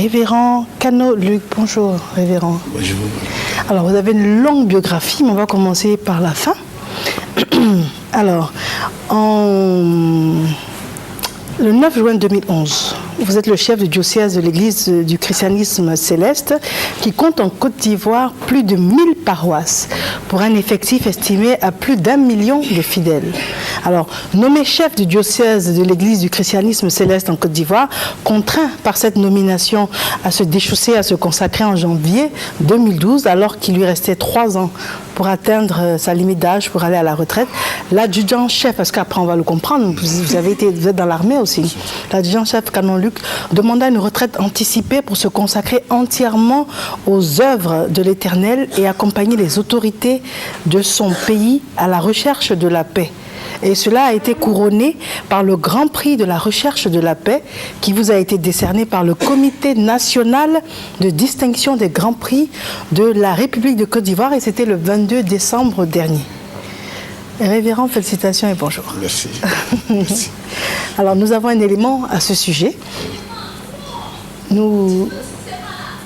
Révérend Cano-Luc. Bonjour, révérend. Bonjour. Alors, vous avez une longue biographie, mais on va commencer par la fin. Alors, le 9 juin 2011, vous êtes le chef du diocèse de l'Église du christianisme céleste qui compte en Côte d'Ivoire plus de 1000 paroisses pour un effectif estimé à plus d'1 million de fidèles. Alors, nommé chef du diocèse de l'Église du christianisme céleste en Côte d'Ivoire, contraint par cette nomination à se déchausser, à se consacrer en janvier 2012, alors qu'il lui restait 3 ans pour atteindre sa limite d'âge pour aller à la retraite, l'adjudant-chef, parce qu'après on va le comprendre, vous êtes dans l'armée aussi, l'adjudant-chef Cano-Luc demanda une retraite anticipée pour se consacrer entièrement aux œuvres de l'Éternel et accompagner les autorités de son pays à la recherche de la paix. Et cela a été couronné par le Grand Prix de la recherche de la paix qui vous a été décerné par le Comité national de distinction des Grands Prix de la République de Côte d'Ivoire et c'était le 22 décembre dernier. Révérend, félicitations et bonjour. Merci. Merci. Alors nous avons un élément à ce sujet.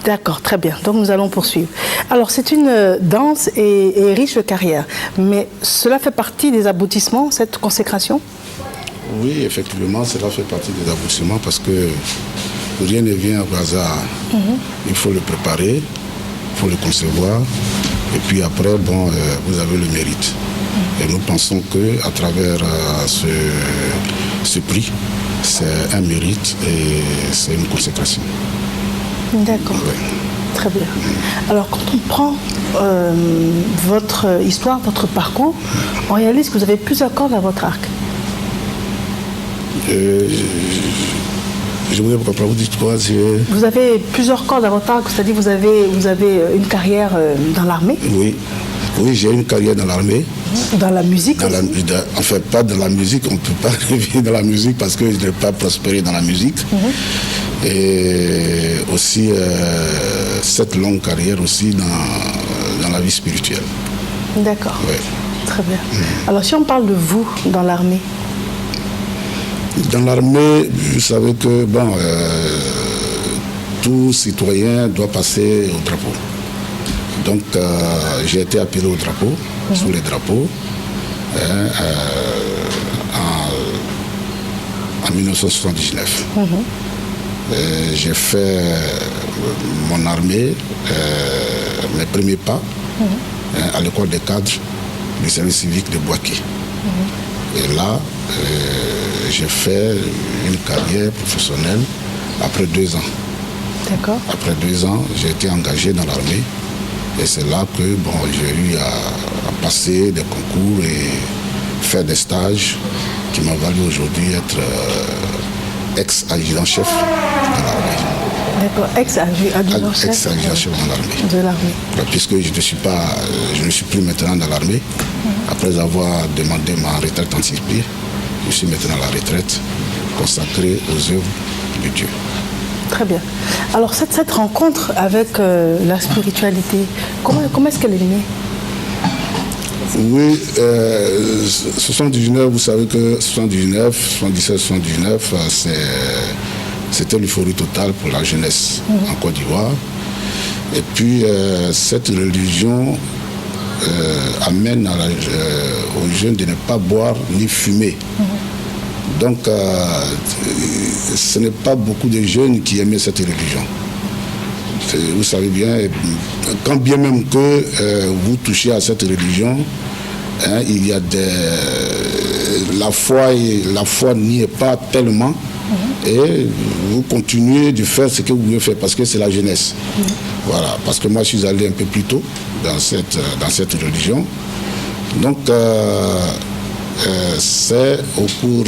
D'accord, très bien. Donc nous allons poursuivre. Alors c'est une dense et riche de carrière, mais cela fait partie des aboutissements, cette consécration? Oui, effectivement, cela fait partie des aboutissements parce que rien ne vient au hasard. Il faut le préparer, il faut le concevoir, et puis après, vous avez le mérite. Et nous pensons qu'à travers ce prix, c'est un mérite et c'est une consécration. D'accord, oui. Très bien. Alors quand on prend votre histoire, votre parcours, on réalise que vous avez plusieurs cordes à votre arc. Je voudrais comprendre, vous dites quoi? Vous avez plusieurs cordes à votre arc, c'est-à-dire vous avez une carrière dans l'armée. Oui, j'ai une carrière dans l'armée. Dans la musique enfin, pas dans la musique, on ne peut pas vivre dans la musique parce que je n'ai pas prospéré dans la musique. Et aussi cette longue carrière aussi dans la vie spirituelle. D'accord, oui. Très bien. Alors si on parle de vous dans l'armée? Dans l'armée, vous savez que tout citoyen doit passer au drapeau. Donc j'ai été appelé au drapeau, sous les drapeaux, en 1979. J'ai fait mon armée, mes premiers pas, à l'école des cadres du service civique de Boaké. Et là, j'ai fait une carrière professionnelle après 2 ans. D'accord. Après 2 ans, j'ai été engagé dans l'armée. Et c'est là que j'ai eu à passer des concours et faire des stages qui m'ont valu aujourd'hui être ex-adjudant-chef de l'armée. D'accord, ex-adjudant-chef ex-adjudant-chef de l'armée. Puisque je ne suis plus maintenant dans l'armée. Après avoir demandé ma retraite anticipée, je suis maintenant à la retraite consacrée aux œuvres de Dieu. Très bien. Alors cette rencontre avec la spiritualité, comment est-ce qu'elle est née? Oui, 79, vous savez que 79, 77, 79, c'était l'euphorie totale pour la jeunesse en Côte d'Ivoire. Et puis cette religion amène aux jeunes de ne pas boire ni fumer. Donc, ce n'est pas beaucoup de jeunes qui aimaient cette religion. Vous savez bien, quand bien même que vous touchez à cette religion, il y a la foi n'y est pas tellement, et vous continuez de faire ce que vous voulez faire parce que c'est la jeunesse. Voilà, parce que moi je suis allé un peu plus tôt dans cette religion. Donc, c'est au cours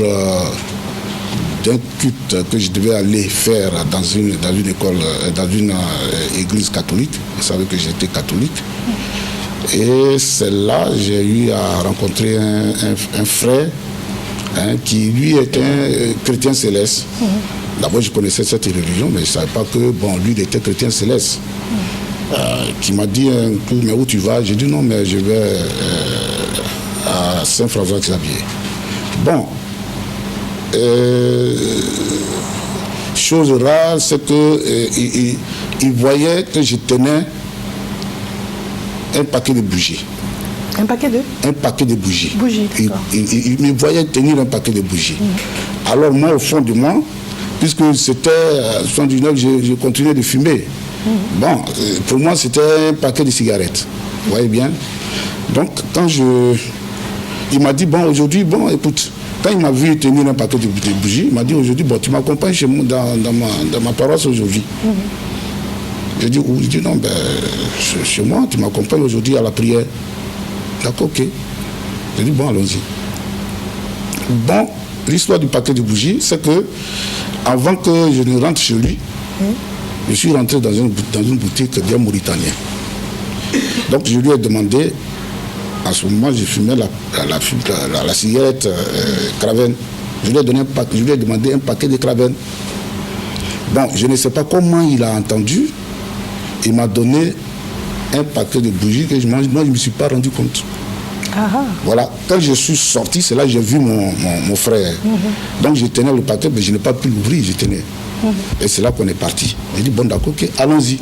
d'un culte que je devais aller faire dans une école, dans une église catholique. Vous savez que j'étais catholique. Et c'est là que j'ai eu à rencontrer un frère qui lui était un chrétien céleste. D'abord je connaissais cette religion, mais je ne savais pas que lui il était chrétien céleste. Qui m'a dit un coup, mais où tu vas? J'ai dit non, mais je vais à Saint-François-Xavier. chose rare, c'est qu'il voyait que je tenais un paquet de bougies. Un paquet de Un paquet de bougies. Il me voyait tenir un paquet de bougies. Alors moi, au fond de moi, puisque c'était 79, je continuais de fumer. Bon, pour moi, c'était un paquet de cigarettes. Vous voyez bien. Donc, quand il m'a dit, bon, aujourd'hui, bon, écoute, quand il m'a vu tenir un paquet de bougies, il m'a dit, aujourd'hui, bon, tu m'accompagnes chez moi, dans ma paroisse aujourd'hui. J'ai dit, oui, non, ben, chez moi, tu m'accompagnes aujourd'hui à la prière. D'accord, ok. J'ai dit, bon, allons-y. Bon, l'histoire du paquet de bougies, c'est que, avant que je ne rentre chez lui, je suis rentré dans une boutique d'un Mauritanien. Donc, je lui ai demandé, à ce moment, je fumais la cigarette Craven. Je lui ai demandé un paquet de Craven. Bon, je ne sais pas comment il a entendu. Il m'a donné un paquet de bougies que moi, je ne me suis pas rendu compte. Voilà, quand je suis sorti, c'est là que j'ai vu mon frère. Donc je tenais le paquet, mais je n'ai pas pu l'ouvrir, je tenais. Et c'est là qu'on est parti. J'ai dit, bon d'accord, ok, allons-y.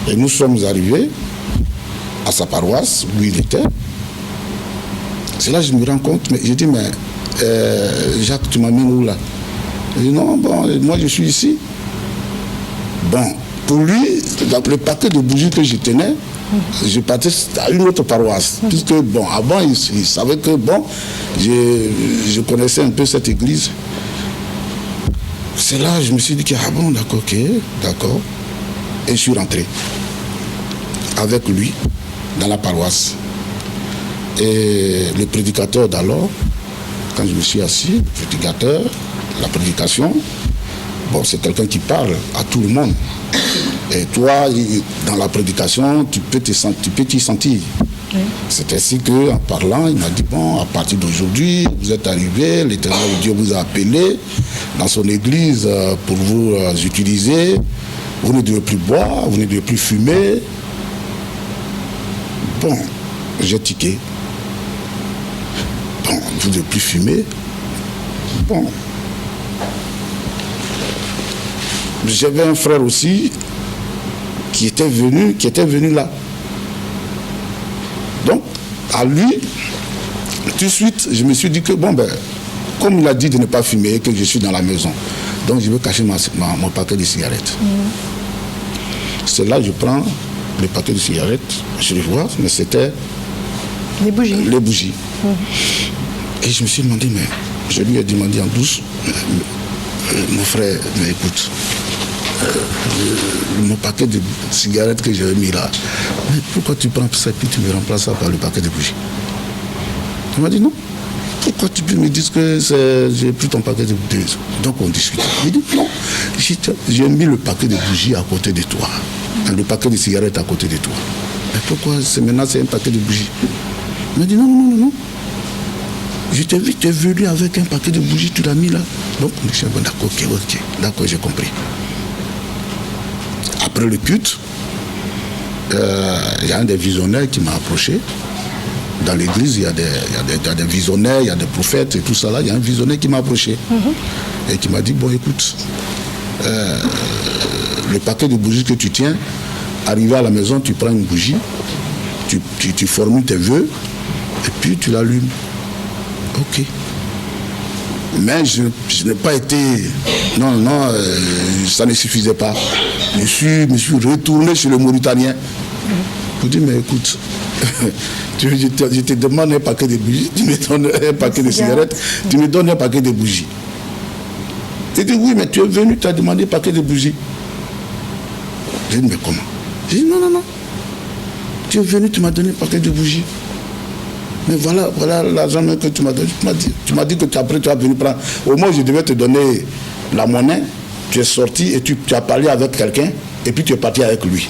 Et nous sommes arrivés à sa paroisse, où il était. C'est là que je me rends compte, mais j'ai dit, mais Jacques, tu m'amènes où là? Il dit, non, bon, moi je suis ici. Bon, pour lui, le paquet de bougies que je tenais, je partais à une autre paroisse. Puisque, bon, avant, il savait que, bon, je connaissais un peu cette église. C'est là que je me suis dit que, ah bon, d'accord, ok, d'accord. Et je suis rentré avec lui dans la paroisse. Et le prédicateur d'alors, quand je me suis assis, le prédicateur, la prédication, bon, c'est quelqu'un qui parle à tout le monde. Et toi, dans la prédication, tu peux t'y sentir. Oui. C'est ainsi qu'en parlant, il m'a dit, bon, à partir d'aujourd'hui, vous êtes arrivés, l'Éternel Dieu vous a appelé dans son église pour vous utiliser. Vous ne devez plus boire, vous ne devez plus fumer. Bon, j'ai tiqué. Bon, vous ne devez plus fumer. Bon. J'avais un frère aussi qui était venu là. Donc, à lui, tout de suite, je me suis dit que, bon, ben, comme il a dit de ne pas fumer et que je suis dans la maison, donc je vais cacher mon paquet de cigarettes. C'est là que je prends le paquet de cigarettes, je les vois, mais c'était les bougies. Et je me suis demandé, mais je lui ai demandé en douce, mon frère, mais écoute, mon paquet de cigarettes que j'avais mis là, mais pourquoi tu prends ça et puis tu me remplaces ça par le paquet de bougies? Il m'a dit non. Pourquoi tu peux me dire que j'ai pris ton paquet de bougies? Donc on discute. Il dit non, j'ai mis le paquet de bougies à côté de toi, le paquet de cigarettes à côté de toi. Mais pourquoi maintenant c'est un paquet de bougies? Il m'a dit non. Je t'ai vu, tu es venu avec un paquet de bougies, tu l'as mis là. Donc on dit bon, d'accord, ok, d'accord, j'ai compris. Après le culte, il y a un des visionnaires qui m'a approché. Dans l'église, il y a des visionnaires, il y a des prophètes et tout ça là. Il y a un visionnaire qui m'a approché et qui m'a dit, bon écoute, le paquet de bougies que tu tiens, arrivé à la maison, tu prends une bougie, tu formules tes vœux et puis tu l'allumes. Ok. Mais je n'ai pas été... Non, ça ne suffisait pas. Je me suis retourné chez le Mauritanien. Pour dire, mais écoute, je te demande un paquet de bougies, tu me donnes un paquet de cigarettes, tu me donnes un paquet de bougies. Il dit, oui, mais tu es venu, tu as demandé un paquet de bougies. J'ai dit, mais comment? J'ai dit, non. Tu es venu, tu m'as donné un paquet de bougies. Mais voilà l'argent que tu m'as donné. Tu m'as dit que après tu as venu prendre. Au moins, je devais te donner la monnaie. Tu es sorti et tu as parlé avec quelqu'un et puis tu es parti avec lui.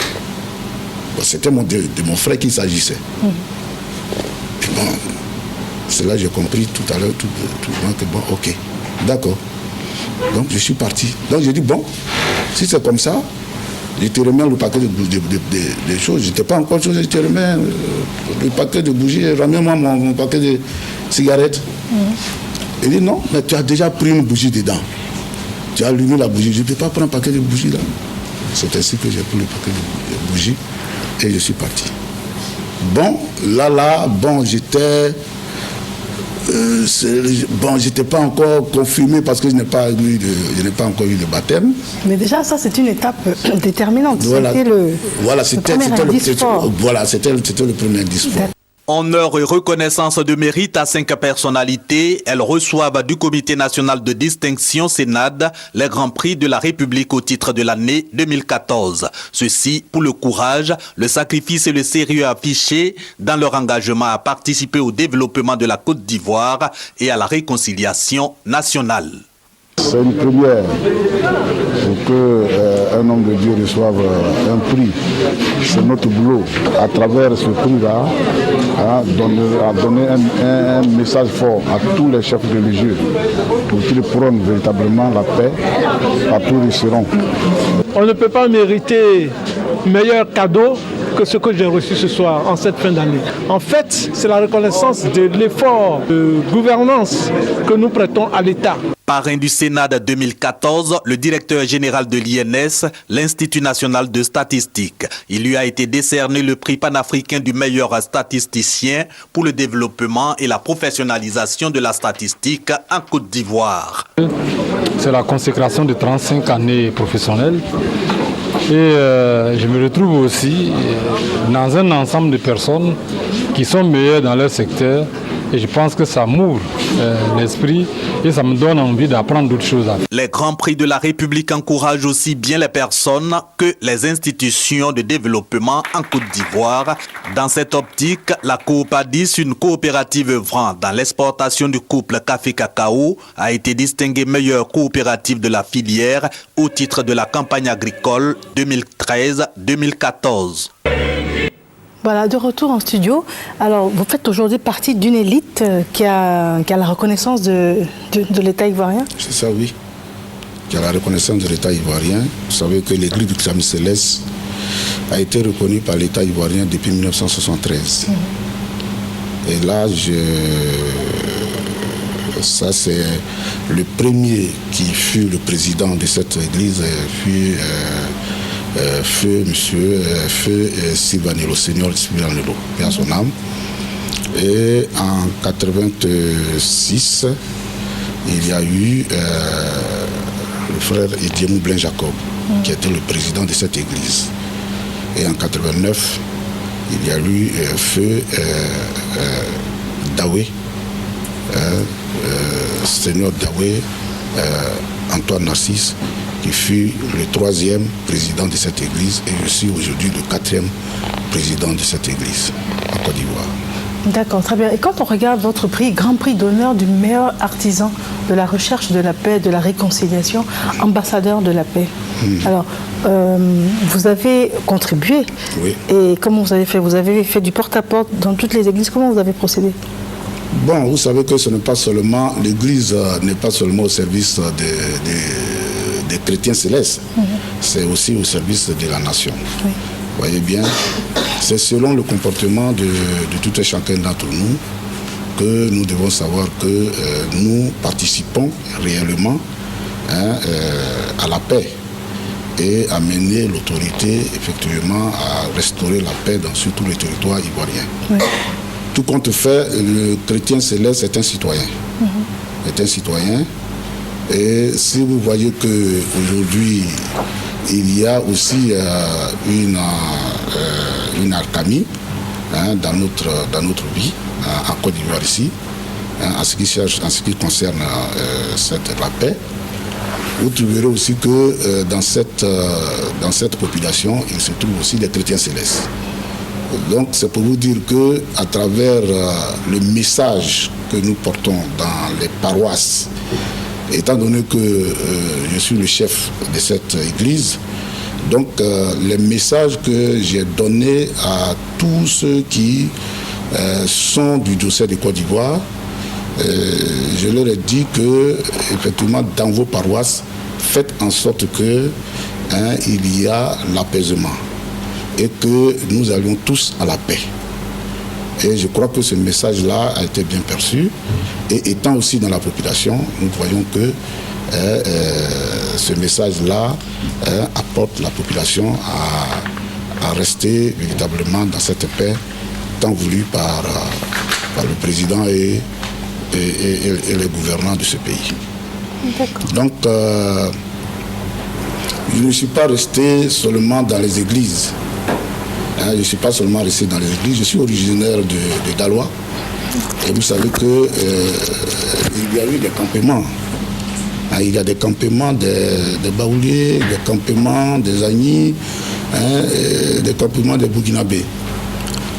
Bon, c'était de mon frère qu'il s'agissait. Puis bon, c'est là que j'ai compris tout à l'heure, tout que bon, ok, d'accord. Donc je suis parti. Donc j'ai dit, bon, si c'est comme ça, je te remets le paquet de choses. Je n'étais pas encore chose, je te remets le paquet de bougies, ramène-moi mon paquet de cigarettes. Il dit non, mais tu as déjà pris une bougie dedans. J'ai allumé la bougie. Je ne peux pas prendre un paquet de bougies là. C'est ainsi que j'ai pris le paquet de bougies et je suis parti. Bon, j'étais... j'étais pas encore confirmé parce que je n'ai pas encore eu de baptême. Mais déjà, ça, c'est une étape déterminante. Voilà, c'était le premier indice fort. Honneur et reconnaissance de mérite à 5 personnalités. Elles reçoivent du Comité national de distinction Sénad les Grands Prix de la République au titre de l'année 2014. Ceci pour le courage, le sacrifice et le sérieux affichés dans leur engagement à participer au développement de la Côte d'Ivoire et à la réconciliation nationale. C'est une première pour qu'un homme de Dieu reçoive un prix. C'est notre boulot. À travers ce prix-là, à donner un message fort à tous les chefs religieux pour qu'ils prônent véritablement la paix partout où ils seront. On ne peut pas mériter meilleur cadeau que ce que j'ai reçu ce soir, en cette fin d'année. En fait, c'est la reconnaissance de l'effort de gouvernance que nous prêtons à l'État. Parrain du Sénat de 2014, le directeur général de l'INS, l'Institut national de statistique. Il lui a été décerné le prix panafricain du meilleur statisticien pour le développement et la professionnalisation de la statistique en Côte d'Ivoire. C'est la consécration de 35 années professionnelles. Et je me retrouve aussi dans un ensemble de personnes qui sont meilleures dans leur secteur. Et je pense que ça m'ouvre l'esprit et ça me donne envie d'apprendre d'autres choses. Les Grands Prix de la République encouragent aussi bien les personnes que les institutions de développement en Côte d'Ivoire. Dans cette optique, la Coopadis, une coopérative œuvrant dans l'exportation du couple café-cacao, a été distinguée meilleure coopérative de la filière au titre de la campagne agricole 2013-2014. Voilà, de retour en studio. Alors, vous faites aujourd'hui partie d'une élite qui a la reconnaissance de l'État ivoirien. C'est ça, oui. Qui a la reconnaissance de l'État ivoirien. Vous savez que l'église du Christianisme Céleste a été reconnue par l'État ivoirien depuis 1973. Et là, ça c'est le premier qui fut le président de cette église, fut Feu Silvanello, Seigneur Silvanello, à son âme. Et en 86, il y a eu le frère Diemou Blain Jacob, qui était le président de cette église. Et en 89, il y a eu Feu Dawé, Seigneur Dawé, Antoine Narcisse, qui fut le 3e président de cette église et je suis aujourd'hui le 4e président de cette église en Côte d'Ivoire. D'accord, très bien. Et quand on regarde votre prix, Grand Prix d'honneur du meilleur artisan de la recherche de la paix, de la réconciliation, ambassadeur de la paix. Alors, vous avez contribué. Oui. Et comment vous avez fait? Vous avez fait du porte-à-porte dans toutes les églises. Comment vous avez procédé? Bon, vous savez que ce n'est pas seulement, l'église n'est pas seulement au service des chrétiens célestes, c'est aussi au service de la nation. Oui. Vous voyez bien, c'est selon le comportement de tout un chacun d'entre nous que nous devons savoir que nous participons réellement à la paix et à mener l'autorité effectivement à restaurer la paix sur tout le territoire ivoirien. Oui. Tout compte fait, le chrétien céleste est un citoyen. Est un citoyen. Et si vous voyez qu'aujourd'hui, il y a aussi une alchimie dans notre vie, en Côte d'Ivoire ici, en ce qui concerne la paix, vous trouverez aussi que dans cette population, il se trouve aussi des chrétiens célestes. Donc c'est pour vous dire qu'à travers le message que nous portons dans les paroisses, étant donné que je suis le chef de cette église, donc les messages que j'ai donnés à tous ceux qui sont du diocèse de Côte d'Ivoire, je leur ai dit que effectivement dans vos paroisses, faites en sorte que il y a l'apaisement et que nous allions tous à la paix. Et je crois que ce message-là a été bien perçu. Et étant aussi dans la population, nous voyons que ce message-là apporte la population à rester véritablement dans cette paix tant voulue par le président et les gouvernants de ce pays. Donc, je ne suis pas resté seulement dans les églises. Je ne suis pas seulement resté dans les églises, je suis originaire de Daloa. Et vous savez qu'il y a eu des campements. Il y a des campements des Baoulés, des campements des Agnis, des campements des Burkinabés.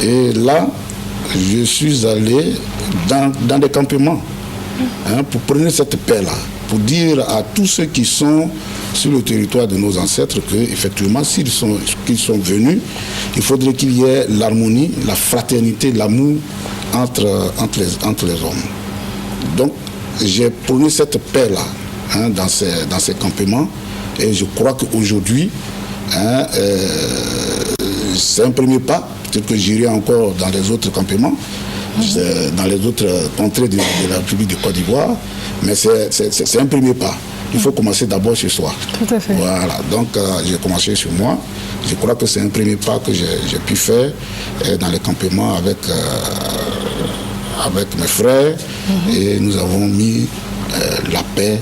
Et là, je suis allé dans des campements pour prendre cette paix-là, pour dire à tous ceux qui sont sur le territoire de nos ancêtres qu'effectivement, qu'ils sont venus, il faudrait qu'il y ait l'harmonie, la fraternité, l'amour entre les hommes. Donc, j'ai prôné cette paix-là dans ces campements et je crois qu'aujourd'hui, c'est un premier pas. Peut-être que j'irai encore dans les autres campements, dans les autres contrées de la République de Côte d'Ivoire, mais c'est un premier pas. Il faut commencer d'abord chez soi. Tout à fait. Voilà, donc j'ai commencé chez moi. Je crois que c'est un premier pas que j'ai pu faire dans les campements avec mes frères et nous avons mis la paix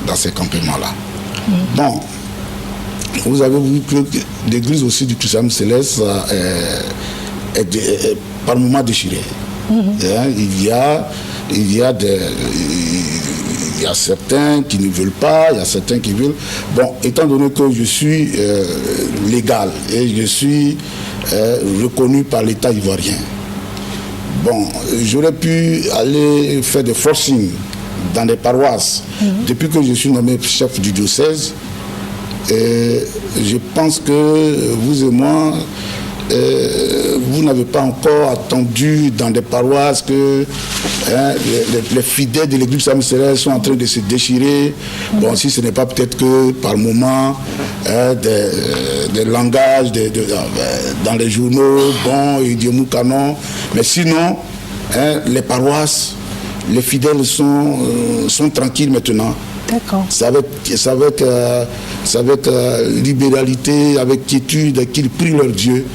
dans ces campements-là. Bon, vous avez vu que l'église aussi du christianisme céleste est par moments déchirée. Il y a certains qui ne veulent pas, il y a certains qui veulent. Bon, étant donné que je suis légal et je suis reconnu par l'État ivoirien, bon, j'aurais pu aller faire des forcing dans des paroisses depuis que je suis nommé chef du diocèse. Et je pense que vous et moi, vous n'avez pas encore attendu dans des paroisses que les fidèles de l'église céleste sont en train de se déchirer. Bon, si ce n'est pas peut-être que par moment des langages dans les journaux, bon, Idiomou Canon, mais sinon, les paroisses, les fidèles sont tranquilles maintenant. D'accord. C'est avec libéralité, avec quiétude qu'ils prient leur Dieu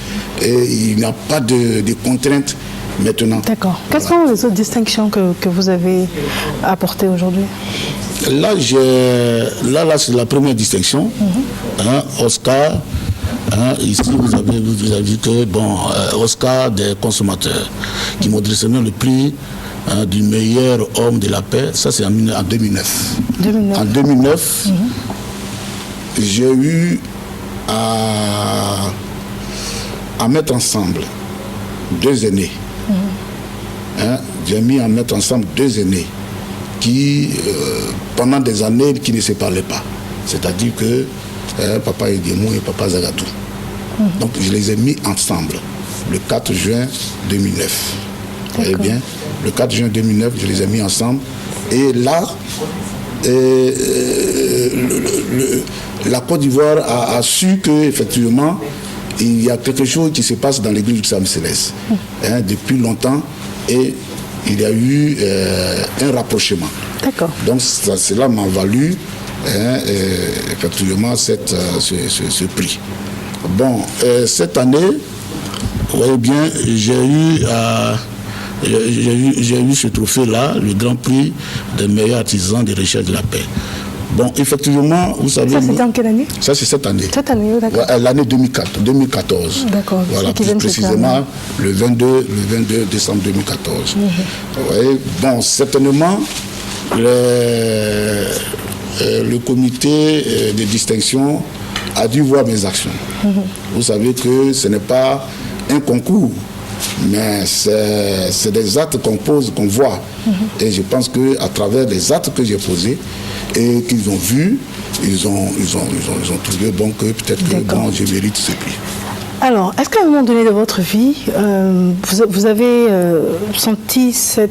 et il n'y a pas de contraintes maintenant. D'accord. Quelles sont les autres distinctions que vous avez apportées aujourd'hui? Là, c'est la première distinction. Oscar. Ici, vous avez vu que, Oscar des consommateurs, qui m'ont dressé le prix du meilleur homme de la paix. Ça, c'est en 2009. En 2009, j'ai eu à mettre ensemble deux aînés. J'ai mis à mettre ensemble deux aînés qui, pendant des années, qui ne se parlaient pas. C'est-à-dire que Papa Edemou et Papa Zagatou. Donc, je les ai mis ensemble le 4 juin 2009. Vous voyez bien, le 4 juin 2009, je les ai mis ensemble. Et là, la Côte d'Ivoire a su qu'effectivement, il y a quelque chose qui se passe dans l'église du christianisme céleste depuis longtemps et il y a eu un rapprochement. D'accord. Donc cela m'a valu effectivement ce prix. Bon, cette année, vous voyez bien, j'ai eu ce trophée-là, le Grand Prix des meilleurs artisans de recherche de la paix. Bon, effectivement, vous savez... Ça, c'était en quelle année? Ça, c'est cette année. Cette année, d'accord. L'année 2014. D'accord. Voilà, plus précisément, le 22 décembre 2014. Vous voyez, bon, certainement, le comité de distinction a dû voir mes actions. Vous savez que ce n'est pas un concours, mais c'est des actes qu'on pose, qu'on voit. Et je pense qu'à travers les actes que j'ai posés et qu'ils ont vus, ils ont trouvé bon que peut-être que je mérite ce prix. Alors, est-ce qu'à un moment donné de votre vie, vous avez senti ce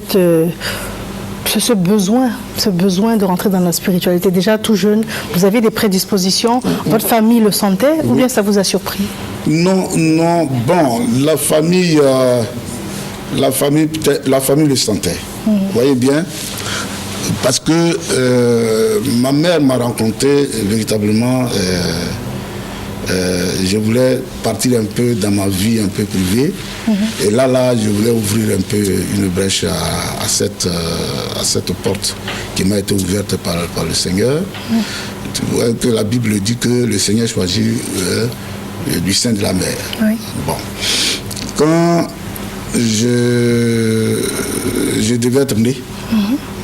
besoin de rentrer dans la spiritualité? Déjà tout jeune, vous avez des prédispositions, votre famille le sentait ou bien ça vous a surpris? Non, bon, la famille le sentait. Vous voyez bien, Parce que ma mère m'a rencontré véritablement. Je voulais partir un peu dans ma vie un peu privée. Et là, je voulais ouvrir un peu une brèche à cette porte qui m'a été ouverte par le Seigneur. Tu vois que la Bible dit que le Seigneur choisit du sein de la mère. Oui. Bon. Quand je devais être né,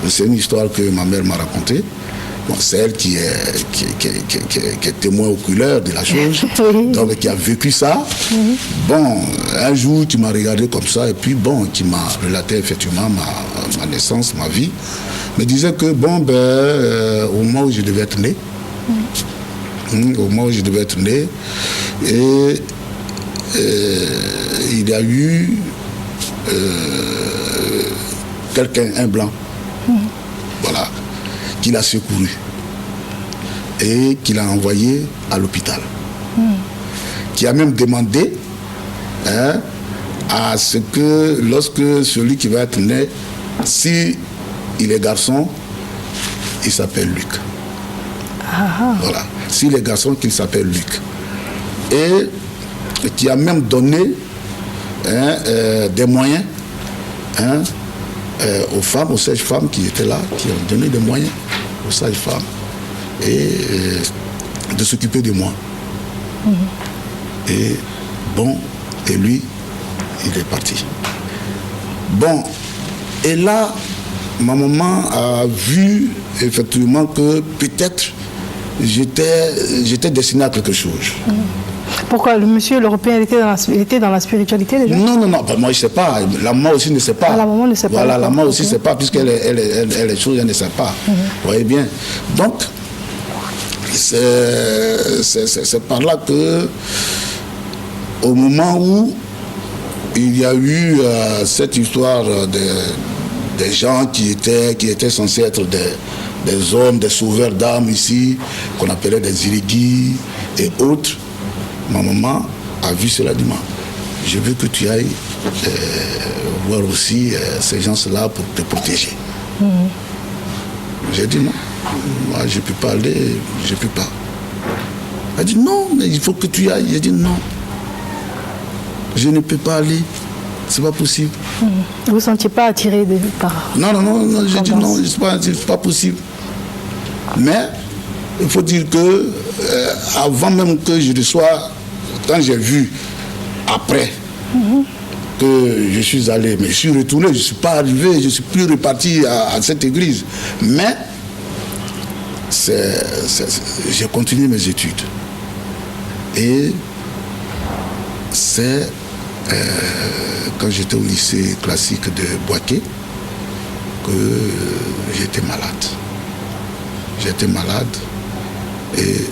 c'est une histoire que ma mère m'a racontée. Bon, c'est elle qui est témoin oculaire de la chose, donc qui a vécu ça. Bon, un jour, tu m'as regardé comme ça, et puis bon, qui m'a relaté effectivement ma naissance, ma vie. Me disait que bon, au moment où je devais être né, et il y a eu quelqu'un, un blanc, voilà, qui l'a secouru et qui l'a envoyé à l'hôpital. Qui a même demandé à ce que lorsque celui qui va être né, si il est garçon, il s'appelle Luc. Voilà. S'il est garçon, qu'il s'appelle Luc. Et qui a même donné des moyens aux femmes, aux sages-femmes qui étaient là, qui ont donné des moyens aux sages-femmes et de s'occuper de moi. Et bon, et lui, il est parti. Bon, et là, ma maman a vu effectivement que peut-être j'étais destiné à quelque chose. Pourquoi le monsieur l'Européen était dans la spiritualité déjà? Non, ben moi je ne sais pas. La maman aussi ne sait pas. Ah, la maman ne sait pas. Voilà, la maman aussi ne sait pas, puisqu'elle est chose, elle ne sait pas. Vous voyez bien. Donc, c'est par là que, au moment où il y a eu cette histoire des gens qui étaient censés être des hommes, des sauveurs d'âmes ici, qu'on appelait des irigis et autres, ma maman a vu cela, dit, je veux que tu ailles voir aussi ces gens-là pour te protéger. J'ai dit non, moi je ne peux pas aller, je ne peux pas. Elle a dit non, mais il faut que tu ailles. J'ai dit non, je ne peux pas aller, c'est pas possible. Vous ne vous sentiez pas attiré par... Non, j'ai dit non, c'est pas possible. Mais il faut dire que avant même que je le sois, quand j'ai vu après que je suis allé, mais je suis retourné, je ne suis pas arrivé, je ne suis plus reparti à cette église. Mais j'ai continué mes études. Et c'est quand j'étais au lycée classique de Boaké que j'étais malade. J'étais malade et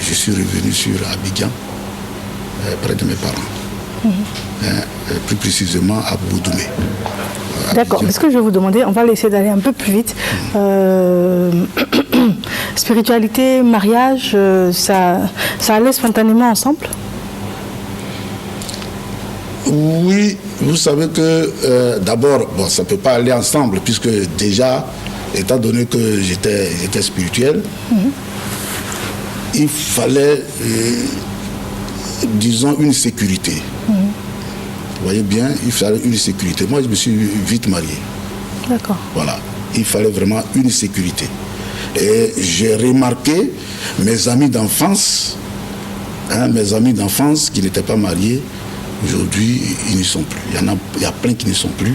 je suis revenu sur Abidjan, près de mes parents. Plus précisément à Boudoumé. D'accord, mais ce que je vais vous demander, on va essayer d'aller un peu plus vite. Spiritualité, mariage, ça allait spontanément ensemble? Oui, vous savez que d'abord, bon, ça ne peut pas aller ensemble, puisque déjà, étant donné que j'étais spirituel, il fallait, disons, une sécurité. Vous voyez bien, il fallait une sécurité. Moi, je me suis vite marié. D'accord. Voilà, il fallait vraiment une sécurité. Et j'ai remarqué mes amis d'enfance, qui n'étaient pas mariés, aujourd'hui, ils n'y sont plus. Il y a plein qui ne sont plus.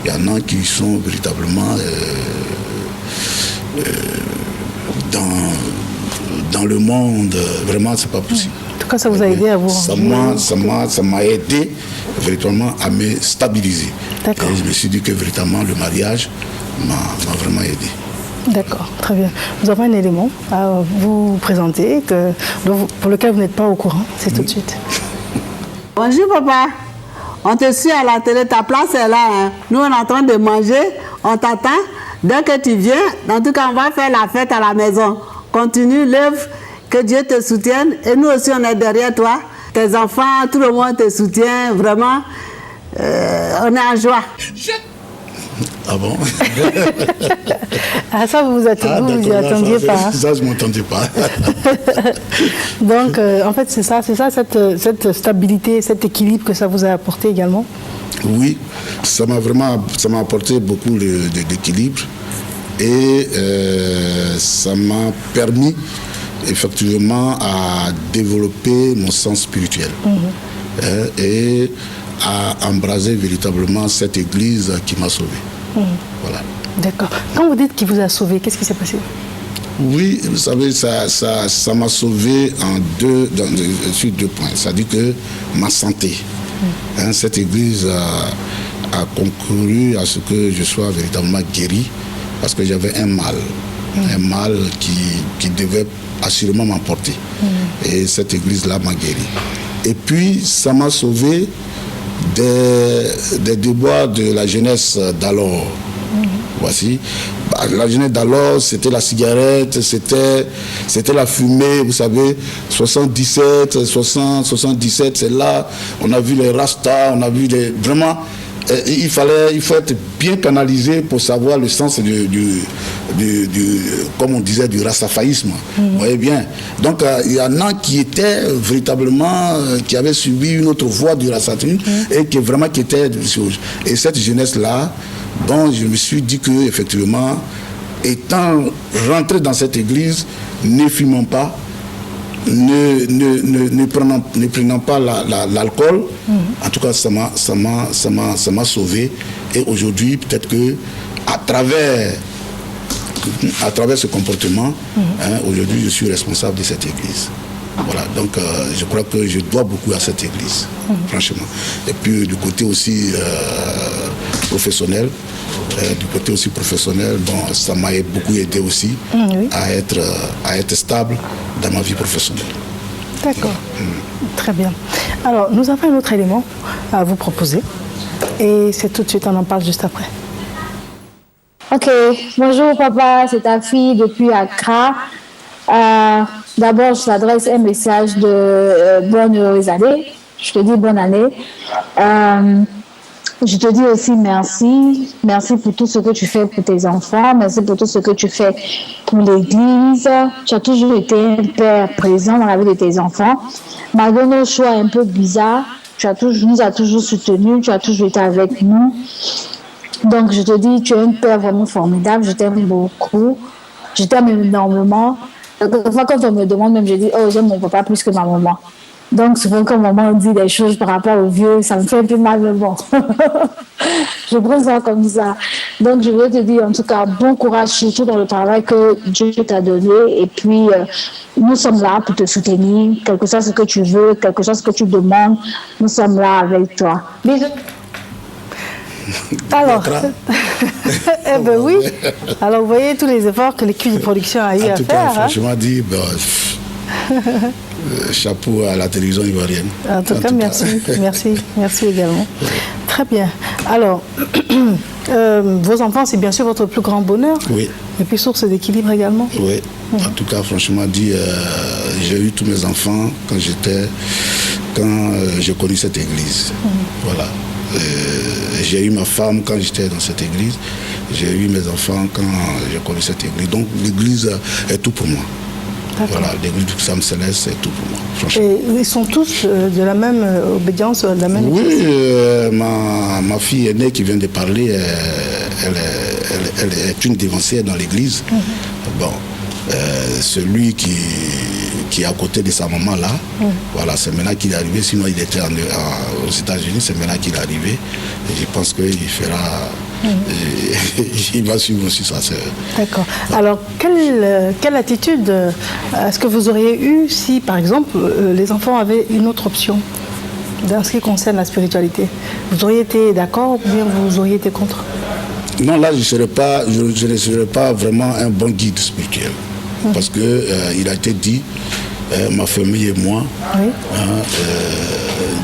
Il y en a qui sont véritablement dans le monde. Vraiment, c'est pas possible. En tout cas, ça vous a aidé à vous... Ça m'a aidé véritablement à me stabiliser. D'accord. Et je me suis dit que véritablement le mariage m'a vraiment aidé. D'accord, très bien. Nous avons un élément à vous présenter pour lequel vous n'êtes pas au courant. C'est tout de suite. Bonjour papa, on te suit à la télé, ta place est là. Hein. Nous on est en train de manger, on t'attend. Dès que tu viens, en tout cas on va faire la fête à la maison. Continue, lève, que Dieu te soutienne. Et nous aussi on est derrière toi. Tes enfants, tout le monde te soutient, vraiment. On est en joie. Ah bon? Ah, ça, vous y attendiez pas. Hein? Ça, je ne m'entendais pas. Donc, en fait, c'est ça, cette stabilité, cet équilibre que ça vous a apporté également? Oui, ça m'a apporté beaucoup d'équilibre et ça m'a permis effectivement à développer mon sens spirituel et à embraser véritablement cette église qui m'a sauvé. Voilà. D'accord. Quand vous dites qu'il vous a sauvé, qu'est-ce qui s'est passé? Oui, vous savez, ça m'a sauvé sur 2 points. C'est-à-dire que ma santé, cette église a concouru à ce que je sois véritablement guéri parce que j'avais un mal qui devait assurément m'emporter. Et cette église-là m'a guéri. Et puis, ça m'a sauvé des déboires de la jeunesse d'alors. Voici. La jeunesse d'alors, c'était la cigarette, c'était la fumée, vous savez, 77, 60, 77, c'est là, on a vu les rastas, on a vu vraiment, il faut être bien canalisé pour savoir le sens comme on disait, du rastafaïsme. Vous voyez bien. Donc, il y en a qui étaient véritablement, qui avaient suivi une autre voie du rastafaïsme et qui étaient. Et cette jeunesse-là, bon, je me suis dit que effectivement, étant rentré dans cette église, ne fumant pas, ne prenant pas l'alcool, en tout cas, ça m'a sauvé. Et aujourd'hui, peut-être que à travers ce comportement, aujourd'hui, je suis responsable de cette église. Voilà, donc je crois que je dois beaucoup à cette église, franchement. Et puis du côté aussi professionnel, bon, ça m'a beaucoup aidé aussi à être stable dans ma vie professionnelle. D'accord, très bien. Alors, nous avons un autre élément à vous proposer et c'est tout de suite, on en parle juste après. Ok, bonjour papa, c'est ta fille depuis Accra. D'abord, je t'adresse un message de bonne heureuse année. Je te dis bonne année. Je te dis aussi merci. Merci pour tout ce que tu fais pour tes enfants. Merci pour tout ce que tu fais pour l'Église. Tu as toujours été un père présent dans la vie de tes enfants. Malgré nos choix un peu bizarres, nous as toujours soutenus. Tu as toujours été avec nous. Donc, je te dis, tu es un père vraiment formidable. Je t'aime beaucoup. Je t'aime énormément. Quelquefois, quand on me demande, même, je dis, oh, j'aime mon papa plus que ma maman. Donc, souvent, quand maman dit des choses par rapport au vieux, ça me fait un peu mal, mais bon. Je prends ça comme ça. Donc, je veux te dire, en tout cas, bon courage, surtout dans le travail que Dieu t'a donné. Et puis, nous sommes là pour te soutenir. Quel que soit ce que tu veux, quelque chose que tu demandes, nous sommes là avec toi. Bisous. Alors, eh ben oui. Alors, vous voyez tous les efforts que l'équipe de production a eu à faire. Franchement dit, chapeau à la télévision ivoirienne. En tout cas, merci. Merci également. Très bien. Alors, vos enfants, c'est bien sûr votre plus grand bonheur. Oui. Et puis source d'équilibre également. Oui. En tout cas, franchement dit, j'ai eu tous mes enfants quand j'ai connu cette église. Voilà. J'ai eu ma femme quand j'étais dans cette église. J'ai eu mes enfants quand j'ai connu cette église. Donc l'église est tout pour moi. Voilà, l'église du Christianisme Céleste, c'est tout pour moi, franchement. Et ils sont tous de la même obédience, de la même église? Oui, ma fille aînée qui vient de parler, elle est une dévancière dans l'église. Bon, celui qui est à côté de sa maman là, voilà, c'est maintenant qu'il est arrivé, sinon il était aux États-Unis, c'est maintenant qu'il est arrivé. Et je pense qu'il fera, il va suivre aussi sa sœur. D'accord. Alors, quelle attitude est-ce que vous auriez eu si, par exemple, les enfants avaient une autre option dans ce qui concerne la spiritualité? Vous auriez été d'accord ou bien vous auriez été contre? Non, là, je ne serais pas vraiment un bon guide spirituel. Parce qu'il a été dit, ma famille et moi,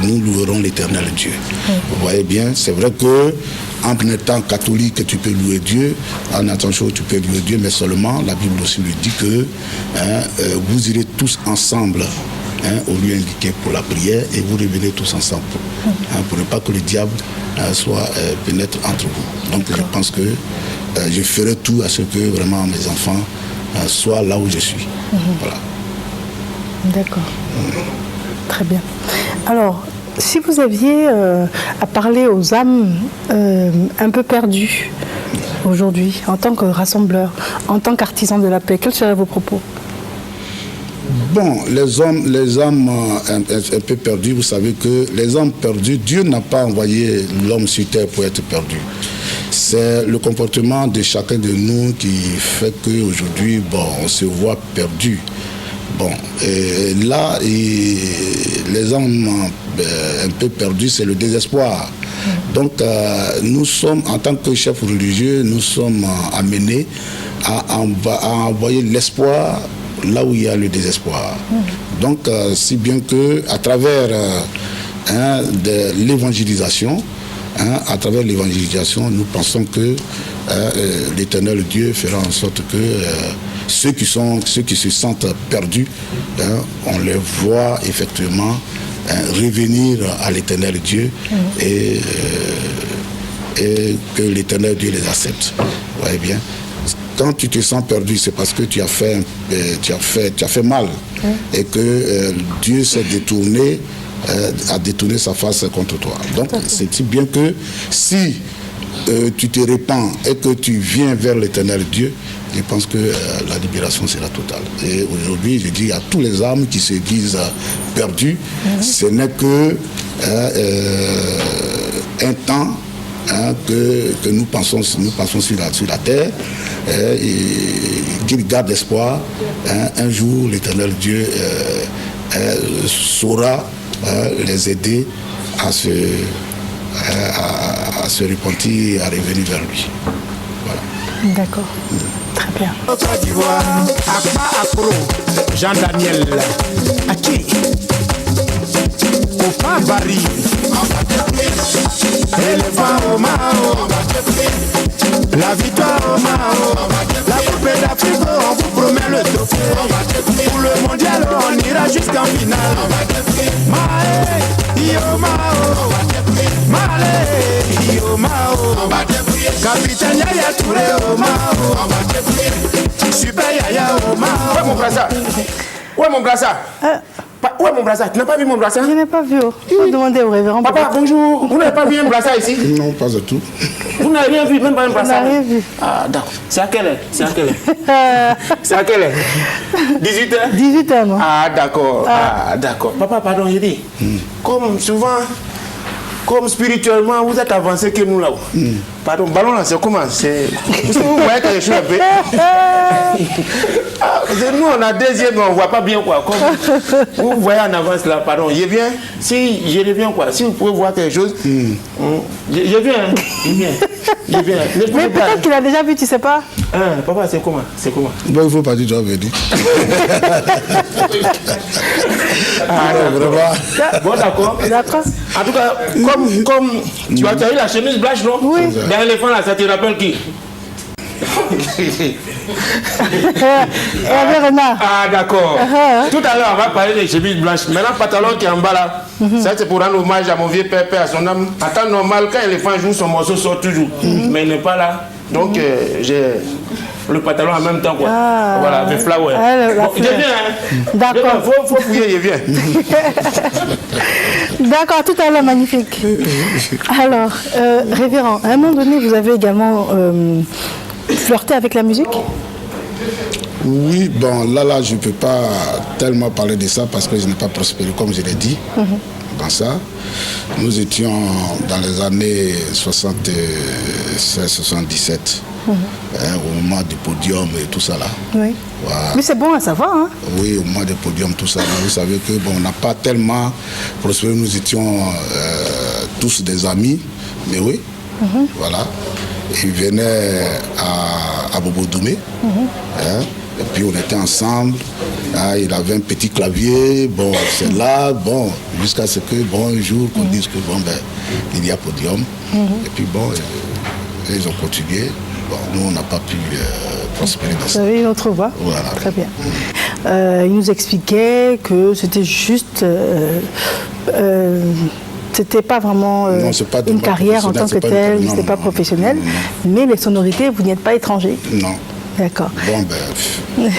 nous louerons l'éternel Dieu. Vous voyez bien, c'est vrai que en étant catholique, tu peux louer Dieu, en étant chaud, tu peux louer Dieu, mais seulement, la Bible aussi lui dit que vous irez tous ensemble au lieu indiqué pour la prière et vous revenez tous ensemble. Pour ne pas que le diable pénètre entre vous. Donc je pense que je ferai tout à ce que vraiment mes enfants soient là où je suis. Voilà. D'accord. Très bien. Alors, si vous aviez à parler aux âmes un peu perdues aujourd'hui, en tant que rassembleur, en tant qu'artisan de la paix, quels seraient vos propos? Bon, les âmes un peu perdues, vous savez que les âmes perdues, Dieu n'a pas envoyé l'homme sur terre pour être perdu. C'est le comportement de chacun de nous qui fait qu'aujourd'hui, bon, on se voit perdu. Bon, et là, les âmes un peu perdues, c'est le désespoir. Donc, nous sommes, en tant que chefs religieux, nous sommes amenés à envoyer l'espoir là où il y a le désespoir. Donc, si bien que à travers de l'évangélisation, nous pensons que l'Éternel Dieu fera en sorte que ceux qui se sentent perdus, on les voit effectivement revenir à l'Éternel Dieu et que l'Éternel Dieu les accepte. Vous voyez bien. Quand tu te sens perdu, c'est parce que tu as fait mal et que Dieu s'est détourné, a détourné sa face contre toi. Donc c'est si bien que si tu te répands et que tu viens vers l'Éternel Dieu, je pense que la libération sera totale. Et aujourd'hui, je dis à tous les âmes qui se disent perdus, ce n'est que un temps que nous pensons sur la terre, et qu'ils gardent espoir. Un jour, l'Éternel Dieu saura les aider à se repentir et à revenir vers lui. Voilà. D'accord. Très bien. Jean-Daniel Aki Opa Bari Éléphant au Mao, la victoire au Mao, la Coupe d'Afrique, on vous promet le trophée. Pour le mondial, on ira jusqu'en finale. Maé, Io Mao, Malé, Io Mao, Capitaine Yaya Touré au Mao, Super Yaya au Mao. Où est mon brassard? Où est mon brassard? Où est mon brassard? Tu n'as pas vu mon brassard? Je n'ai pas vu. Il faut demander au révérend. Papa, bonjour. Vous n'avez pas vu un brassard ici? Non, pas du tout. Vous n'avez rien vu, même pas un brassard? On n'a rien vu. Ah, d'accord. C'est à quelle heure? C'est à quelle heure? 18h? 18h, non? Ah, d'accord. Ah, d'accord. Papa, pardon, j'ai dit. Comme souvent, comme spirituellement, vous êtes avancé que nous là-haut. Pardon, ballon là, c'est comment? Vous voyez quelque chose un peu? Nous, on a des yeux, mais on ne voit pas bien quoi. Comme vous voyez en avance là, pardon, je viens. Si je reviens quoi, si vous pouvez voir quelque chose, je viens. Je viens. Mais peut-être qu'il a déjà vu, tu ne sais pas. Papa, c'est comment? Bon, il ne faut pas dire, tu as dit. Bon, d'accord. En tout cas, comme tu as eu la chemise blanche, non? Oui. Dans l'éléphant là, ça te rappelle qui? Et avec Renard. Ah, d'accord. Tout à l'heure, on va parler des chemises blanches. Maintenant, pantalon qui est en bas là, ça c'est pour rendre hommage à mon vieux père, à son âme. En temps normal, quand l'éléphant joue, son morceau sort toujours. Mais il n'est pas là. Donc, j'ai le pantalon en même temps, quoi. Voilà, avec flower. Bon, je viens, hein. D'accord. Faut fouiller, je viens. D'accord, tout à l'heure, magnifique. Alors, révérend, à un moment donné, vous avez également flirté avec la musique? Oui, bon, là, je ne peux pas tellement parler de ça parce que je n'ai pas prospéré, comme je l'ai dit, dans ça. Nous étions dans les années 76-77, au moment du podium et tout ça là. Oui. Voilà. Mais c'est bon à savoir, hein? Oui, au moment du podium, tout ça là. Vous savez que bon, on n'a pas tellement prospéré, nous étions tous des amis, mais oui, voilà. Il venait à Bobo Doumé, et puis on était ensemble. Il avait un petit clavier, bon, c'est là, bon, jusqu'à ce que, bon, un jour, qu'on dise que, bon, ben, il y a podium. Et puis, bon, ils ont continué. Bon, nous, on n'a pas pu prospérer dans ça. Vous avez une autre voix? Voilà. Très bien. Il nous expliquait que c'était juste c'était pas vraiment pas une carrière en tant que telle, c'était pas professionnel, mais les sonorités, vous n'y êtes pas étranger. Non. D'accord. Bon, ben...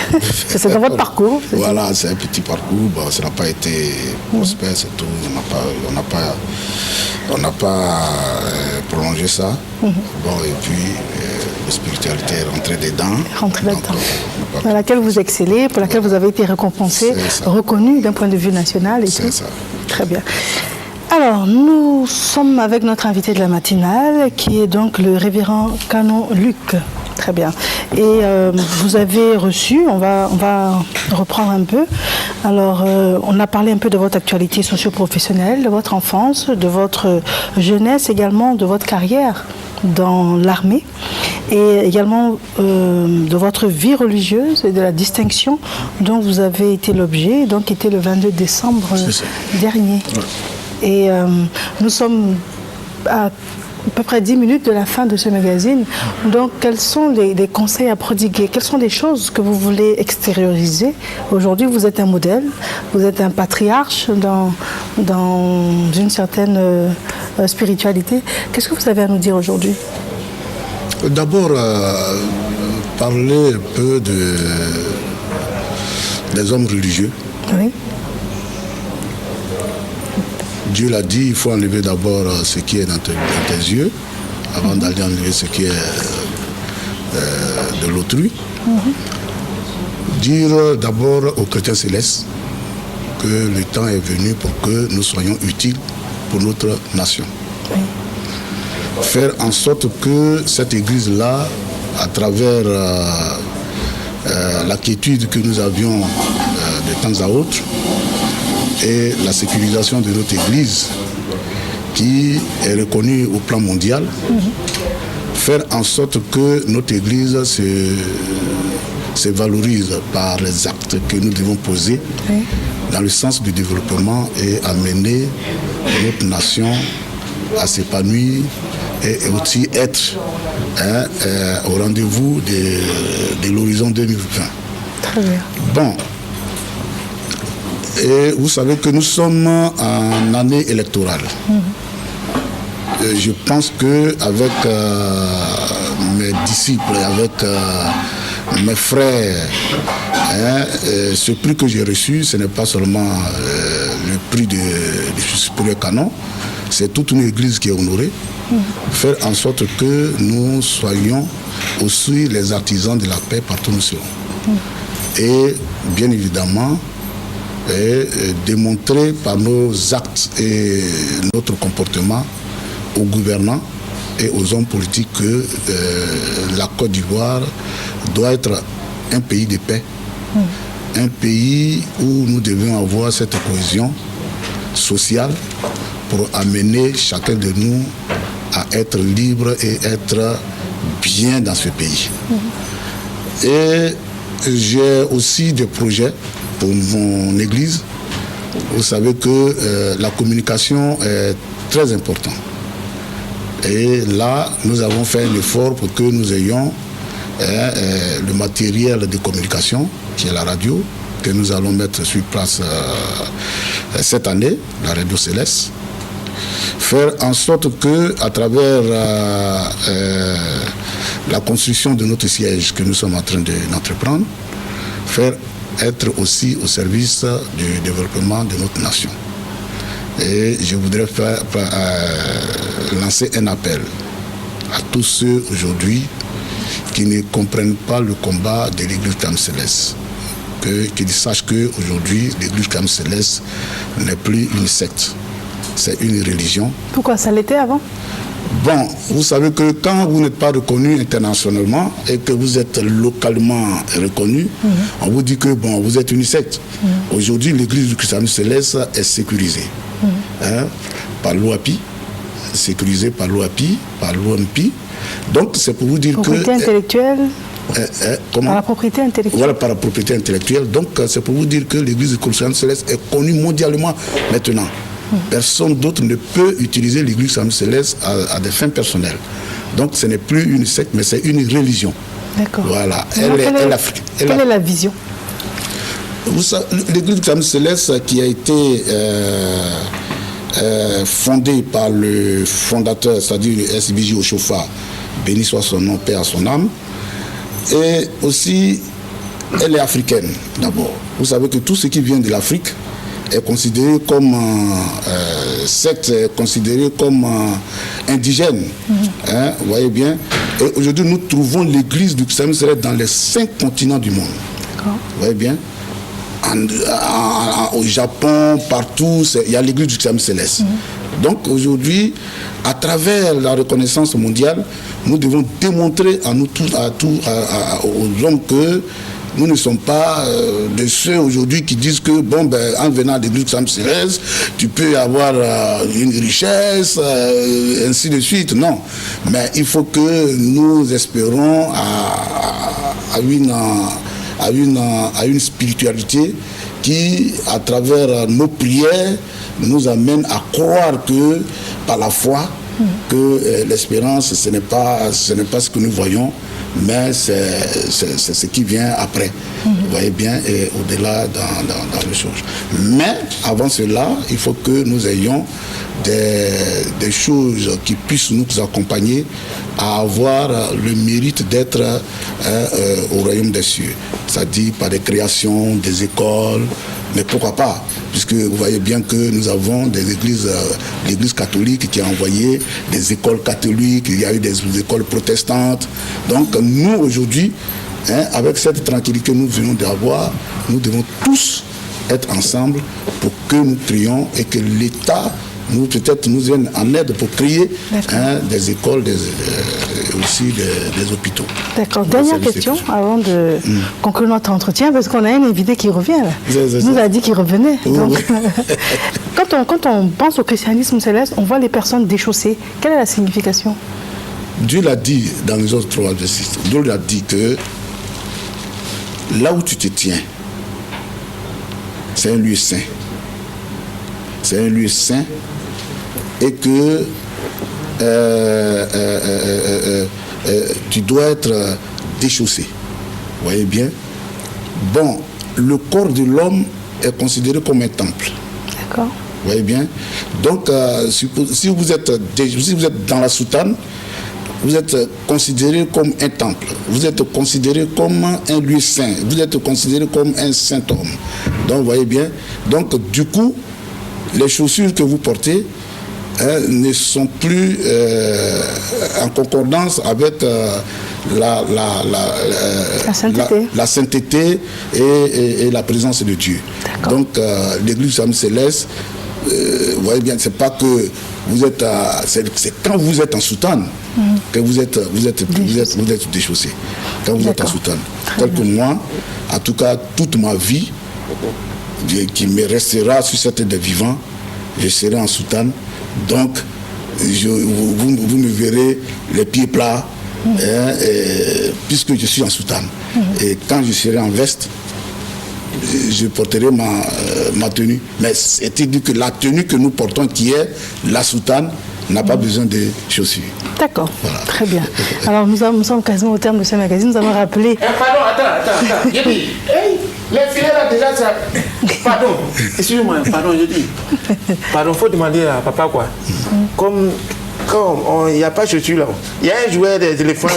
c'est dans votre parcours. Voilà, c'est un petit parcours. Bon, ça n'a pas été prospère, c'est tout. On n'a pas prolongé ça. Bon, et puis, la spiritualité est rentrée dedans. Dans laquelle vous excellez, pour laquelle vous avez été récompensé, reconnu d'un point de vue national. C'est ça. Très bien. Alors, nous sommes avec notre invité de la matinale, qui est donc le révérend Canon Luc. Très bien. Et vous avez reçu, on va reprendre un peu. Alors, on a parlé un peu de votre actualité socio-professionnelle, de votre enfance, de votre jeunesse, également de votre carrière dans l'armée, et également de votre vie religieuse et de la distinction dont vous avez été l'objet, donc qui était le 22 décembre dernier. Ouais. Et nous sommes à peu près 10 minutes de la fin de ce magazine. Donc, quels sont les conseils à prodiguer? Quelles sont les choses que vous voulez extérioriser? Aujourd'hui, vous êtes un modèle, vous êtes un patriarche dans une certaine spiritualité. Qu'est-ce que vous avez à nous dire aujourd'hui? D'abord, parler un peu des hommes religieux. Oui. Dieu l'a dit, il faut enlever d'abord ce qui est dans tes yeux, avant d'aller enlever ce qui est de l'autrui. Dire d'abord aux chrétiens célestes que le temps est venu pour que nous soyons utiles pour notre nation. Oui. Faire en sorte que cette église-là, à travers la quiétude que nous avions de temps à autre, et la sécurisation de notre Église, qui est reconnue au plan mondial, faire en sorte que notre Église se valorise par les actes que nous devons poser dans le sens du développement et amener notre nation à s'épanouir et aussi être au rendez-vous de l'horizon 2020. Très bien. Bon. Et vous savez que nous sommes en année électorale. Je pense qu'avec mes disciples, avec mes frères, ce prix que j'ai reçu, ce n'est pas seulement le prix du supérieur canon, c'est toute une église qui est honorée. Faire en sorte que nous soyons aussi les artisans de la paix partout où nous serons. Et bien évidemment, et démontrer par nos actes et notre comportement aux gouvernants et aux hommes politiques que la Côte d'Ivoire doit être un pays de paix, un pays où nous devons avoir cette cohésion sociale pour amener chacun de nous à être libre et être bien dans ce pays. Et j'ai aussi des projets pour mon église. Vous savez que la communication est très importante. Et là, nous avons fait un effort pour que nous ayons le matériel de communication, qui est la radio, que nous allons mettre sur place cette année, la radio Céleste. Faire en sorte que, à travers la construction de notre siège que nous sommes en train d'entreprendre, faire être aussi au service du développement de notre nation. Et je voudrais lancer un appel à tous ceux aujourd'hui qui ne comprennent pas le combat de l'Église Clam Céleste. Qu'ils sachent qu'aujourd'hui, l'Église Clam Céleste n'est plus une secte, c'est une religion. Pourquoi ça l'était avant? Bon, vous savez que quand vous n'êtes pas reconnu internationalement et que vous êtes localement reconnu, on vous dit que bon, vous êtes une secte. Aujourd'hui, l'église du christianisme céleste est sécurisée par l'OAPI, sécurisée par l'OAPI, par l'OMPI. Donc, c'est pour vous dire propriété intellectuelle. Comment? Par la propriété intellectuelle. Voilà, par la propriété intellectuelle. Donc, c'est pour vous dire que l'église du christianisme céleste est connue mondialement maintenant. Personne d'autre ne peut utiliser l'église céleste à des fins personnelles. Donc ce n'est plus une secte, mais c'est une religion. D'accord. Voilà. Quelle est la vision? L'église céleste qui a été fondée par le fondateur, c'est-à-dire le SBJ Oshofa, béni soit son nom, paix à son âme. Et aussi, elle est africaine d'abord. Vous savez que tout ce qui vient de l'Afrique est considéré comme considéré comme indigène. Hein, vous voyez bien. Et aujourd'hui, nous trouvons l'église du Christianisme céleste dans les 5 continents du monde. Vous voyez bien. Au Japon, partout, il y a l'église du Christianisme céleste. Donc aujourd'hui, à travers la reconnaissance mondiale, nous devons démontrer à nous tous, aux hommes que nous ne sommes pas de ceux aujourd'hui qui disent que, bon, ben, en venant à l'église du Christianisme céleste, tu peux avoir une richesse, ainsi de suite. Non. Mais il faut que nous espérons à une spiritualité qui, à travers nos prières, nous amène à croire que, par la foi, que l'espérance, ce n'est pas ce que nous voyons, mais c'est ce qui vient après. Vous voyez bien, et au-delà dans les choses. Mais avant cela, il faut que nous ayons des choses qui puissent nous accompagner à avoir le mérite d'être au royaume des cieux. C'est-à-dire par des créations, des écoles, mais pourquoi pas? Puisque vous voyez bien que nous avons des églises, l'église catholique qui a envoyé des écoles catholiques, il y a eu des écoles protestantes. Donc nous aujourd'hui, avec cette tranquillité que nous venons d'avoir, nous devons tous être ensemble pour que nous prions et que l'État peut-être nous vienne en aide pour créer des écoles, aussi des hôpitaux. D'accord. Dernière question avant de conclure notre entretien, parce qu'on a un invité qui revient là. Il nous a dit qu'il revenait. Donc, quand on pense au christianisme céleste, on voit les personnes déchaussées. Quelle est la signification? Dieu l'a dit dans les autres 3 versets. Dieu l'a dit que là où tu te tiens, c'est un lieu saint. C'est un lieu saint et que tu dois être déchaussé. Vous voyez bien? Bon, le corps de l'homme est considéré comme un temple. D'accord. Vous voyez bien? Donc, si vous êtes dans la soutane, vous êtes considéré comme un temple. Vous êtes considéré comme un lieu saint. Vous êtes considéré comme un saint homme. Donc, vous voyez bien? Donc, du coup, les chaussures que vous portez ne sont plus en concordance avec la sainteté et la présence de Dieu. Donc, l'église du Christianisme céleste, vous voyez bien, c'est pas que vous êtes, c'est quand vous êtes en soutane que vous êtes déchaussé. Quand vous êtes en soutane. Tel que moi, en tout cas, toute ma vie, qui me restera sur cette terre des vivants, je serai en soutane. Donc, vous me verrez les pieds plats, puisque je suis en soutane. Et quand je serai en veste, je porterai ma tenue. Mais c'est dit que la tenue que nous portons, qui est la soutane, n'a pas besoin de chaussures. D'accord, voilà. Très bien. Alors nous sommes quasiment au terme de ce magazine. Nous avons rappelé... Pardon, attends. J'ai dit, les filets là déjà, ça... Pardon, excusez-moi, pardon, je dis. Pardon, faut demander à papa quoi. Comme il n'y a pas de chaussures là. Il y a un joueur des éléphants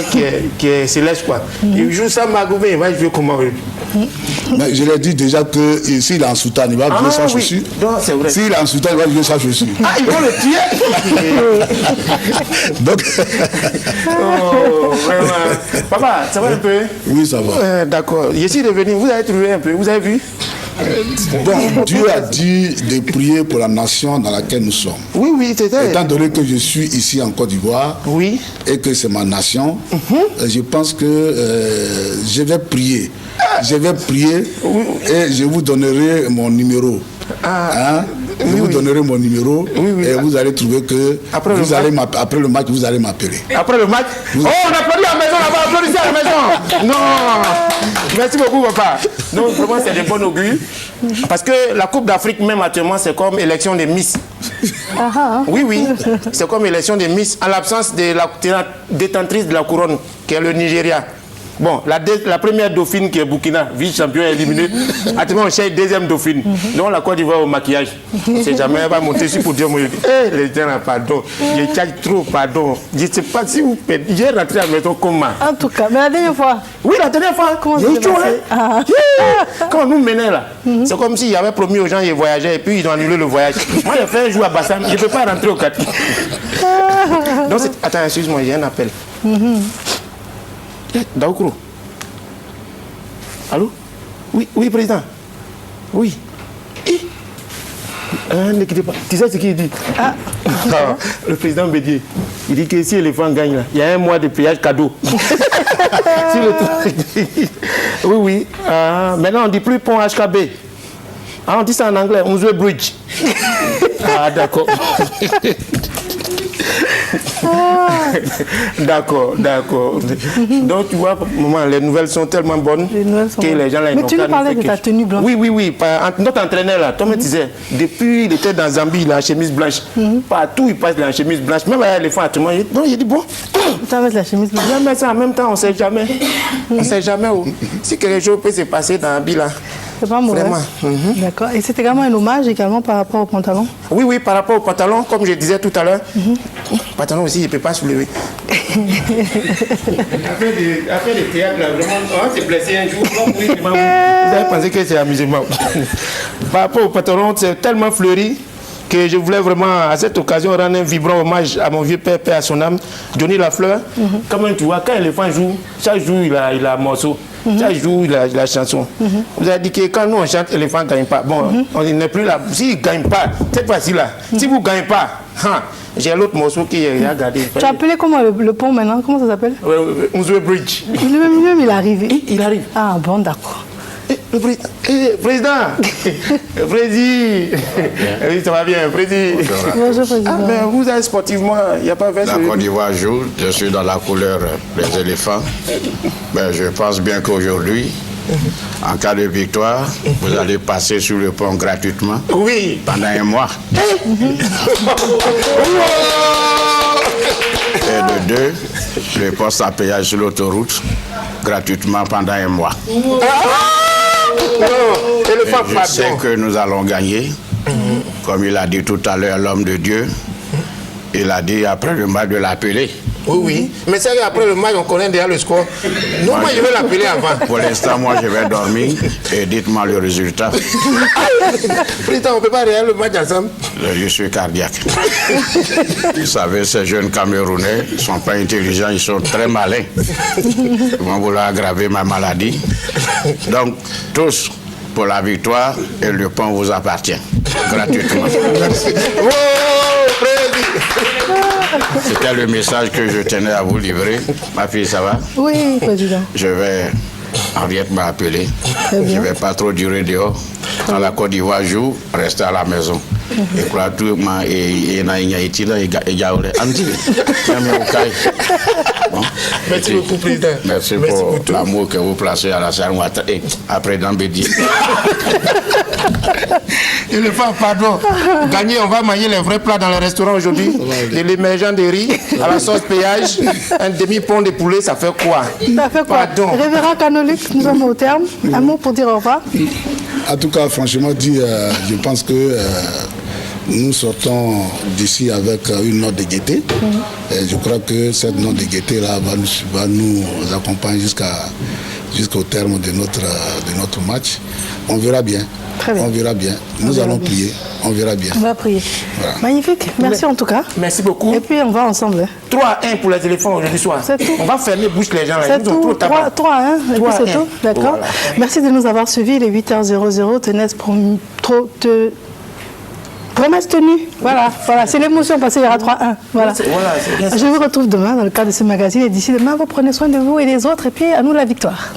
qui est céleste quoi. Il joue ça Magoubé, il va jouer comment? Mais je l'ai dit déjà que s'il est en soutane, il va jouer sans chaussures. C'est vrai. S'il est en soutane, il va jouer sans chaussures. Ah, il faut le tuer. Donc... oh, vraiment. Papa, ça va un peu? Oui, ça va. D'accord. Je suis revenu, vous avez trouvé un peu, vous avez vu? Bon, Dieu a dit de prier pour la nation dans laquelle nous sommes. Oui, c'est ça. Étant donné que je suis ici en Côte d'Ivoire, et que c'est ma nation, je pense que je vais prier. Je vais prier et je vous donnerai mon numéro. Je vous donnerai mon numéro et vous allez trouver que après le match, vous allez m'appeler. Après le match? Oh, on applaudit à la maison là-bas, applaudissez à la maison. Non, merci beaucoup papa. Non, vraiment c'est de bon augure. Parce que la Coupe d'Afrique même actuellement c'est comme élection des Miss. Oui, c'est comme élection des Miss en l'absence de la détentrice de la couronne qui est le Nigeria. Bon, la première dauphine qui est Burkina, vice-champion éliminée. Actuellement, on cherche deuxième dauphine. Donc la Côte d'Ivoire au maquillage. C'est jamais elle va monter sur pour dire, les gens, pardon, je charge trop, pardon. Je ne sais pas si vous faites. J'ai rentré à la maison comment. En tout cas, mais la dernière fois. Oui, la dernière fois. Comment ça s'est passé? Quand on nous menait là, c'est comme s'il y avait promis aux gens qu'ils voyageaient et puis ils ont annulé le voyage. Moi, j'ai fait un jour à Bassam, je ne peux pas rentrer au quartier. Donc, attends, excuse-moi, j'ai un appel. Daoukro. Allô? Oui, oui, président. Oui. Ne quittez pas. Tu sais ce qu'il dit? Le président Bédier. Il dit que si l'éléphant gagne, là, il y a un mois de péage cadeau. Oui, oui. Maintenant, on ne dit plus pont HKB. On dit ça en anglais, on dit bridge. D'accord. D'accord, d'accord. Donc tu vois, maman, les nouvelles sont tellement bonnes que les gens là. Mais tu nous parlais de ta tenue blanche. Oui, oui, oui. Notre entraîneur là, Tom me disait, depuis il était dans Zambie, il a en chemise blanche. Partout il passe il a en chemise blanche. Même à l'éléphant actuellement. Non, j'ai dit bon. Tu vas mettre la chemise blanche. Je vais mettre ça en même temps, on ne sait jamais. On ne sait jamais où. Si quelque chose peut se passer dans Zambie là. C'est pas mauvais. D'accord. Et c'est également un hommage également par rapport au pantalon? Oui, oui, par rapport au pantalon, comme je disais tout à l'heure. Pantalon aussi, je ne peux pas soulever. Après le théâtre, là, vraiment, on s'est blessé un jour. Vous avez pensé que c'est amusement. Par rapport au pantalon, c'est tellement fleuri que je voulais vraiment, à cette occasion, rendre un vibrant hommage à mon vieux père, paix à son âme, Johnny Lafleur. Comme tu vois, quand l'éléphant joue, chaque jour, il a un morceau. Chaque jour, il a la chanson. Vous avez dit que quand nous, on chante, l'éléphant ne gagne pas. Bon, on n'est plus là. S'il ne gagne pas, cette fois-ci-là, si vous ne gagnez pas, j'ai l'autre morceau qui est regardé. Tu as appelé comment le pont maintenant? Comment ça s'appelle? Unzwe Bridge. Lui-même, il arrive. Il arrive. Ah bon, d'accord. Président, Président, oui, ça va bien, Président. Bonjour, Président. Mais vous êtes sportivement, il n'y a pas 20 La Côte d'Ivoire joue, je suis dans la couleur des éléphants. Mais je pense bien qu'aujourd'hui, en cas de victoire, vous allez passer sur le pont gratuitement. Oui. Pendant un mois. Et de deux, le poste à péage sur l'autoroute gratuitement pendant un mois. Je sais que nous allons gagner. Comme il a dit tout à l'heure, l'homme de Dieu, il a dit après le match de l'appeler. Oui, oui. Mais c'est qu'après le match, on connaît déjà le score. Non, moi, je vais l'appeler avant. Pour l'instant, moi, je vais dormir et dites-moi le résultat. Président, on ne peut pas regarder le match ensemble. Je suis cardiaque. Vous savez, ces jeunes Camerounais ne sont pas intelligents, ils sont très malins. Ils vont vouloir aggraver ma maladie. Donc, tous pour la victoire et le pont vous appartient. Gratuitement. C'était le message que je tenais à vous livrer. Ma fille, ça va? Oui, Président. Je vais... Henriette m'a appelé. Je ne vais pas trop durer dehors. Quand la Côte d'Ivoire joue, restez à la maison. Et quoi, tout le monde Merci beaucoup, Président. Merci pour l'amour que vous placez à la salle et après dans Bédier. Il ne fait pardon. Gagner, on va manger les vrais plats dans le restaurant aujourd'hui. De l'émergent de riz à la sauce péage, un demi-pont de poulet, ça fait quoi? Ça fait quoi? Pardon. Révérend Canolique, nous sommes au terme. Un mot pour dire au revoir. En tout cas, franchement dit, je pense que nous sortons d'ici avec une note de gaieté. Et je crois que cette note de gaieté-là va nous accompagner jusqu'au terme de notre match. On verra bien. Très bien. On verra bien. Nous allons prier. On verra bien. On va prier. Voilà. Magnifique. Merci en tout cas. Merci beaucoup. Et puis on va ensemble. 3-1 pour les éléphants aujourd'hui soir. C'est tout. On va fermer bouche les gens. C'est tout. 3-1. Et puis c'est tout. D'accord. Voilà. Merci de nous avoir suivis. Il est 8h00. Promesse tenue. Voilà. C'est l'émotion parce qu'il y aura 3-1. Voilà. Je vous retrouve demain dans le cadre de ce magazine. Et d'ici demain, vous prenez soin de vous et des autres. Et puis à nous la victoire.